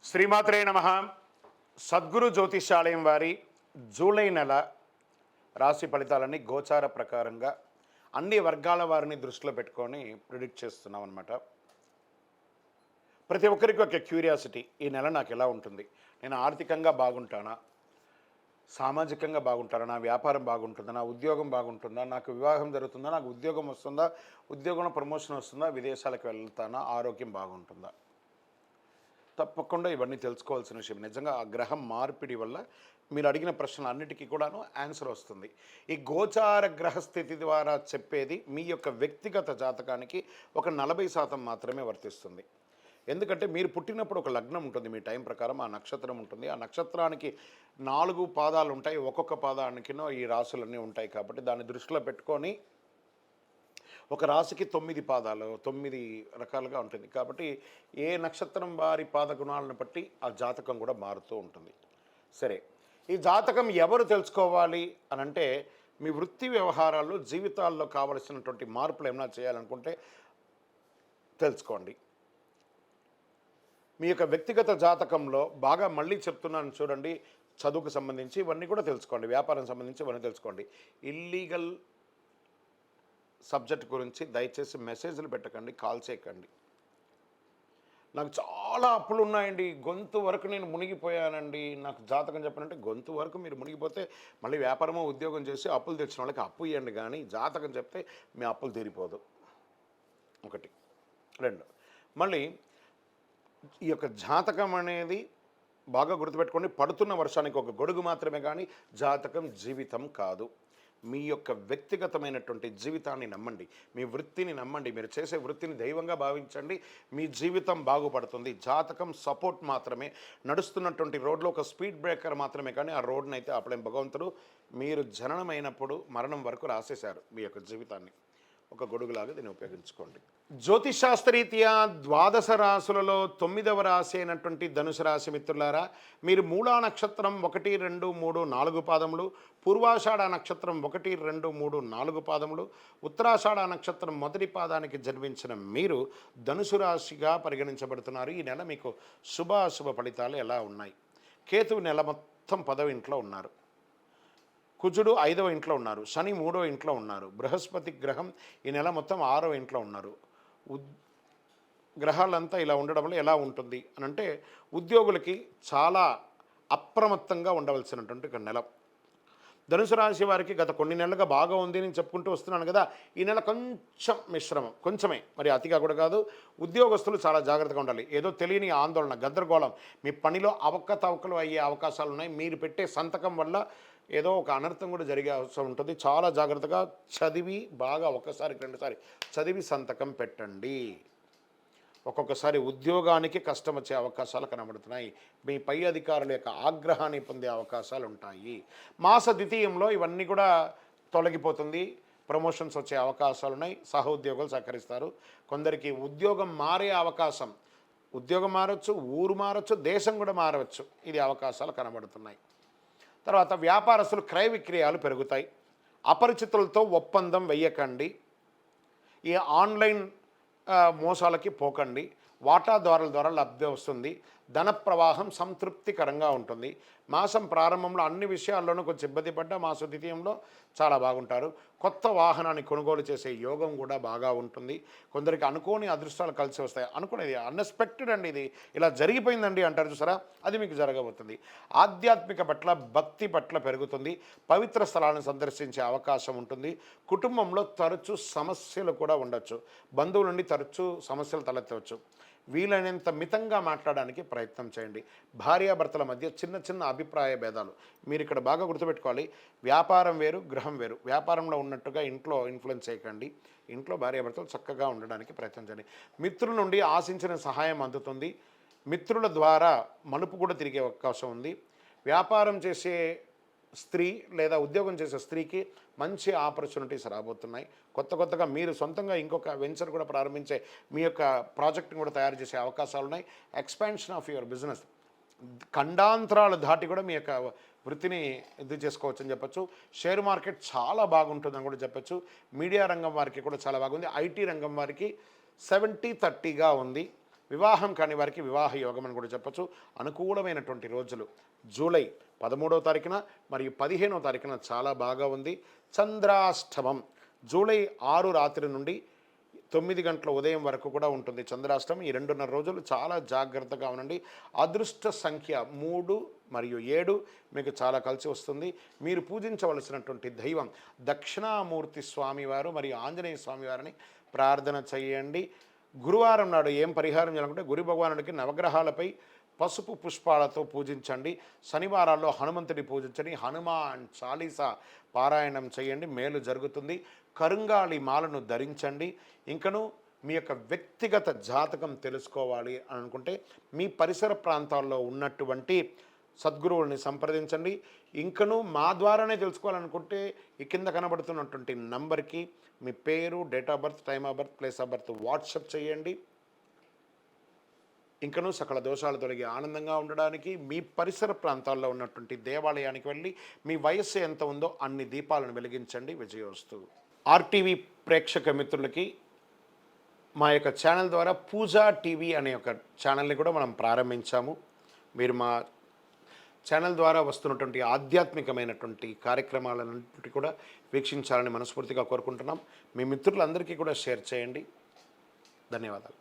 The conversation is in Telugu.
శ్రీమాత్రే నమ. సద్గురు జ్యోతిషాలయం వారి జూలై నెల రాశి ఫలితాలని గోచార ప్రకారంగా అన్ని వర్గాల వారిని దృష్టిలో పెట్టుకొని ప్రిడిక్ట్ చేస్తున్నాం అనమాట. ప్రతి ఒక్కరికి ఒక క్యూరియాసిటీ, ఈ నెల నాకు ఎలా ఉంటుంది, నేను ఆర్థికంగా బాగుంటానా, సామాజికంగా బాగుంటానా, నా వ్యాపారం బాగుంటుందా, నా ఉద్యోగం బాగుంటుందా, నాకు వివాహం జరుగుతుందా, నాకు ఉద్యోగం వస్తుందా, ఉద్యోగంలో ప్రమోషన్ వస్తుందా, విదేశాలకు వెళ్తానా, ఆరోగ్యం బాగుంటుందా. తప్పకుండా ఇవన్నీ తెలుసుకోవాల్సిన విషయం. నిజంగా ఆ గ్రహం మార్పిడి వల్ల మీరు అడిగిన ప్రశ్నలు అన్నిటికీ కూడాను ఆన్సర్ వస్తుంది. ఈ గోచార గ్రహస్థితి ద్వారా చెప్పేది మీ యొక్క వ్యక్తిగత జాతకానికి ఒక 40% మాత్రమే వర్తిస్తుంది. ఎందుకంటే మీరు పుట్టినప్పుడు ఒక లగ్నం ఉంటుంది, మీ టైం ప్రకారం ఆ నక్షత్రం ఉంటుంది. ఆ నక్షత్రానికి 4 పాదాలు ఉంటాయి, ఒక్కొక్క పాదానికినో ఈ రాశులన్నీ ఉంటాయి. కాబట్టి దాన్ని దృష్టిలో పెట్టుకొని ఒక రాశికి 9 పాదాలు, 9 రకాలుగా ఉంటుంది. కాబట్టి ఏ నక్షత్రం వారి పాదగుణాలను బట్టి ఆ జాతకం కూడా మారుతూ ఉంటుంది. సరే, ఈ జాతకం ఎవరు తెలుసుకోవాలి అని అంటే, మీ వృత్తి వ్యవహారాల్లో జీవితాల్లో కావలసినటువంటి మార్పులు ఏమైనా చేయాలనుకుంటే తెలుసుకోండి. మీ యొక్క వ్యక్తిగత జాతకంలో బాగా మళ్ళీ చెప్తున్నాను చూడండి, చదువుకు సంబంధించి ఇవన్నీ కూడా తెలుసుకోండి, వ్యాపారం సంబంధించి ఇవన్నీ తెలుసుకోండి. ఇల్లీగల్ సబ్జెక్ట్ గురించి దయచేసి మెసేజ్లు పెట్టకండి, కాల్ చేయకండి. నాకు చాలా అప్పులు ఉన్నాయండి, గొంతు వరకు నేను మునిగిపోయానండి, నాకు జాతకం చెప్పనంటే గొంతు వరకు మీరు మునిగిపోతే మళ్ళీ వ్యాపారమో ఉద్యోగం చేసి అప్పులు తెచ్చిన వాళ్ళకి అప్పు ఇవ్వండి, కానీ జాతకం చెప్తే మీ అప్పులు తీరిపోదు. 1. 2, మళ్ళీ ఈ యొక్క జాతకం అనేది బాగా గుర్తుపెట్టుకోండి, పడుతున్న వర్షానికి ఒక గొడుగు మాత్రమే, కానీ జాతకం జీవితం కాదు. మీ యొక్క వ్యక్తిగతమైనటువంటి జీవితాన్ని నమ్మండి, మీ వృత్తిని నమ్మండి, మీరు చేసే వృత్తిని దైవంగా భావించండి, మీ జీవితం బాగుపడుతుంది. జాతకం సపోర్ట్ మాత్రమే, నడుస్తున్నటువంటి రోడ్లో ఒక స్పీడ్ బ్రేకర్ మాత్రమే, కానీ ఆ రోడ్ని అయితే ఆపలేం భగవంతుడు. మీరు జననమైనప్పుడు మరణం వరకు రాసేశారు మీ యొక్క జీవితాన్ని, ఒక గొడుగులాగా దీన్ని ఉపయోగించుకోండి. జ్యోతిషాస్త్రరీత్యా 12 రాశులలో 9వ రాశి అయినటువంటి ధనుసు రాశి మిత్రులారా, మీరు మూలా నక్షత్రం 1, 2, 3, 4 పాదములు, పూర్వాషాఢ నక్షత్రం 1, 2, 3, 4 పాదములు, ఉత్తరాషాఢ నక్షత్రం మొదటి పాదానికి జన్మించిన మీరు ధనుసు రాశిగా పరిగణించబడుతున్నారు. ఈ నెల మీకు శుభాశుభ ఫలితాలు ఎలా ఉన్నాయి? కేతువు నెల మొత్తం 10వ ఇంట్లో ఉన్నారు, కుజుడు 5వ ఇంట్లో ఉన్నారు, శని 3వ ఇంట్లో ఉన్నారు, బృహస్పతి గ్రహం ఈ నెల మొత్తం 6వ ఇంట్లో ఉన్నారు. గ్రహాలంతా ఇలా ఉండడం వల్ల ఎలా ఉంటుంది అని అంటే, ఉద్యోగులకి చాలా అప్రమత్తంగా ఉండవలసినటువంటి ఒక నెల. ధనుసు రాశి వారికి గత కొన్ని నెలలుగా బాగా ఉంది అని చెప్పుకుంటూ వస్తున్నాను కదా, ఈ నెల కొంచెం మిశ్రమం, కొంచెమే, మరి అతిగా కూడా కాదు. ఉద్యోగస్తులు చాలా జాగ్రత్తగా ఉండాలి. ఏదో తెలియని ఆందోళన, గందరగోళం, మీ పనిలో అవకతవకలు అయ్యే అవకాశాలు ఉన్నాయి. మీరు పెట్టే సంతకం వల్ల ఏదో ఒక అనర్థం కూడా జరిగే అవసరం ఉంటుంది. చాలా జాగ్రత్తగా చదివి, బాగా ఒకసారి 2 సారి చదివి సంతకం పెట్టండి. ఒక్కొక్కసారి ఉద్యోగానికి కష్టం వచ్చే అవకాశాలు కనబడుతున్నాయి. మీ పై అధికారుల యొక్క ఆగ్రహాన్ని పొందే అవకాశాలు ఉంటాయి. మాస ద్వితీయంలో ఇవన్నీ కూడా తొలగిపోతుంది, ప్రమోషన్స్ వచ్చే అవకాశాలు ఉన్నాయి, సహోద్యోగులు సహకరిస్తారు. కొందరికి ఉద్యోగం మారే అవకాశం, ఉద్యోగం మారచ్చు, ఊరు మారచ్చు, దేశం కూడా మారవచ్చు, ఇది అవకాశాలు కనబడుతున్నాయి. తర్వాత వ్యాపారస్తులు క్రయ విక్రయాలు పెరుగుతాయి. అపరిచితులతో ఒప్పందం వెయ్యకండి. ఈ ఆన్లైన్ మోసాలకి పోకండి. వాటాదారుల ద్వారా లబ్ధి వస్తుంది. ధన ప్రవాహం సంతృప్తికరంగా ఉంటుంది. మాసం ప్రారంభంలో అన్ని విషయాల్లోనూ కొంచెం ఇబ్బంది పడ్డా మాస ద్వితీయంలో చాలా బాగుంటారు. కొత్త వాహనాన్ని కొనుగోలు చేసే యోగం కూడా బాగా ఉంటుంది. కొందరికి అనుకోని అదృష్టాలు కలిసి వస్తాయి. అనుకునేది అన్ఎక్స్పెక్టెడ్ అండి, ఇది ఇలా జరిగిపోయిందండి అంటారు చూసారా, అది మీకు జరగబోతుంది. ఆధ్యాత్మిక పట్ల, భక్తి పట్ల పెరుగుతుంది. పవిత్ర స్థలాలను సందర్శించే అవకాశం ఉంటుంది. కుటుంబంలో తరచూ సమస్యలు కూడా ఉండొచ్చు. బంధువుల నుండి తరచూ సమస్యలు తలెత్తవచ్చు. వీలైనంత మితంగా మాట్లాడడానికి ప్రయత్నం చేయండి. భార్యాభర్తల మధ్య చిన్న చిన్న అభిప్రాయ భేదాలు, మీరు ఇక్కడ బాగా గుర్తుపెట్టుకోవాలి. వ్యాపారం వేరు, గ్రహం వేరు. వ్యాపారంలో ఉన్నట్టుగా ఇంట్లో ఇన్ఫ్లుయెన్స్ చేయకండి. ఇంట్లో భార్యాభర్తలు చక్కగా ఉండడానికి ప్రయత్నం చేయండి. మిత్రుల నుండి ఆశించిన సహాయం అందుతుంది. మిత్రుల ద్వారా మలుపు కూడా తిరిగే అవకాశం ఉంది. వ్యాపారం చేసే స్త్రీ లేదా ఉద్యోగం చేసే స్త్రీకి మంచి ఆపర్చునిటీస్ రాబోతున్నాయి. కొత్తగా మీరు సొంతంగా ఇంకొక వెంచర్ కూడా ప్రారంభించే, మీ యొక్క ప్రాజెక్ట్ని కూడా తయారు చేసే అవకాశాలు ఉన్నాయి. ఎక్స్పాన్షన్ ఆఫ్ యువర్ బిజినెస్, ఖండాంతరాలు దాటి కూడా మీ యొక్క వృత్తిని ఇది చేసుకోవచ్చు అని చెప్పచ్చు. షేర్ మార్కెట్ చాలా బాగుంటుందని కూడా చెప్పచ్చు. మీడియా రంగం వారికి కూడా చాలా బాగుంది. ఐటీ రంగం వారికి 70-30గా ఉంది. వివాహం కాని వారికి వివాహ యోగం అని కూడా చెప్పచ్చు. అనుకూలమైనటువంటి రోజులు జూలై 13వ తారీఖున మరియు 15వ తారీఖున చాలా బాగా ఉంది. చంద్రాష్టమం జూలై 6 రాత్రి నుండి 9 గంటల ఉదయం వరకు కూడా ఉంటుంది చంద్రాష్టమం. ఈ 2.5 రోజులు చాలా జాగ్రత్తగా ఉండండి. అదృష్ట సంఖ్య 3 మరియు 7 మీకు చాలా కలిసి వస్తుంది. మీరు పూజించవలసినటువంటి దైవం దక్షిణామూర్తి స్వామివారు మరియు ఆంజనేయ స్వామివారిని ప్రార్థన చేయండి. గురువారం నాడు ఏం పరిహారం చేయాలనుకుంటే గురు భగవానుడికి నవగ్రహాలపై పసుపు పుష్పాలతో పూజించండి. శనివారాల్లో హనుమంతుడి పూజించండి. హనుమాన్ చాలీసా పారాయణం చేయండి, మేలు జరుగుతుంది. కరుంగాళి మాలను ధరించండి. ఇంకను మీ యొక్క వ్యక్తిగత జాతకం తెలుసుకోవాలి అని అనుకుంటే మీ పరిసర ప్రాంతాల్లో ఉన్నటువంటి సద్గురువుల్ని సంప్రదించండి. ఇంకను మా ద్వారానే తెలుసుకోవాలనుకుంటే ఈ కింద కనబడుతున్నటువంటి నంబర్కి మీ పేరు, date of birth, time of birth, place of birth WhatsApp చేయండి. ఇంకనూ సకల దోషాలు తొలగి ఆనందంగా ఉండడానికి మీ పరిసర ప్రాంతాల్లో ఉన్నటువంటి దేవాలయానికి వెళ్ళి మీ వయస్సు ఎంత ఉందో అన్ని దీపాలను వెలిగించండి. విజయోస్తు. ఆర్టీవీ ప్రేక్షక మిత్రులకి మా యొక్క ఛానల్ ద్వారా పూజా టీవీ అనే ఒక ఛానల్ని కూడా మనం ప్రారంభించాము. మీరు మా ఛానల్ ద్వారా వస్తున్నటువంటి ఆధ్యాత్మికమైనటువంటి కార్యక్రమాలన్నింటి కూడా వీక్షించాలని మనస్ఫూర్తిగా కోరుకుంటున్నాం. మీ మిత్రులందరికీ కూడా షేర్ చేయండి. ధన్యవాదాలు.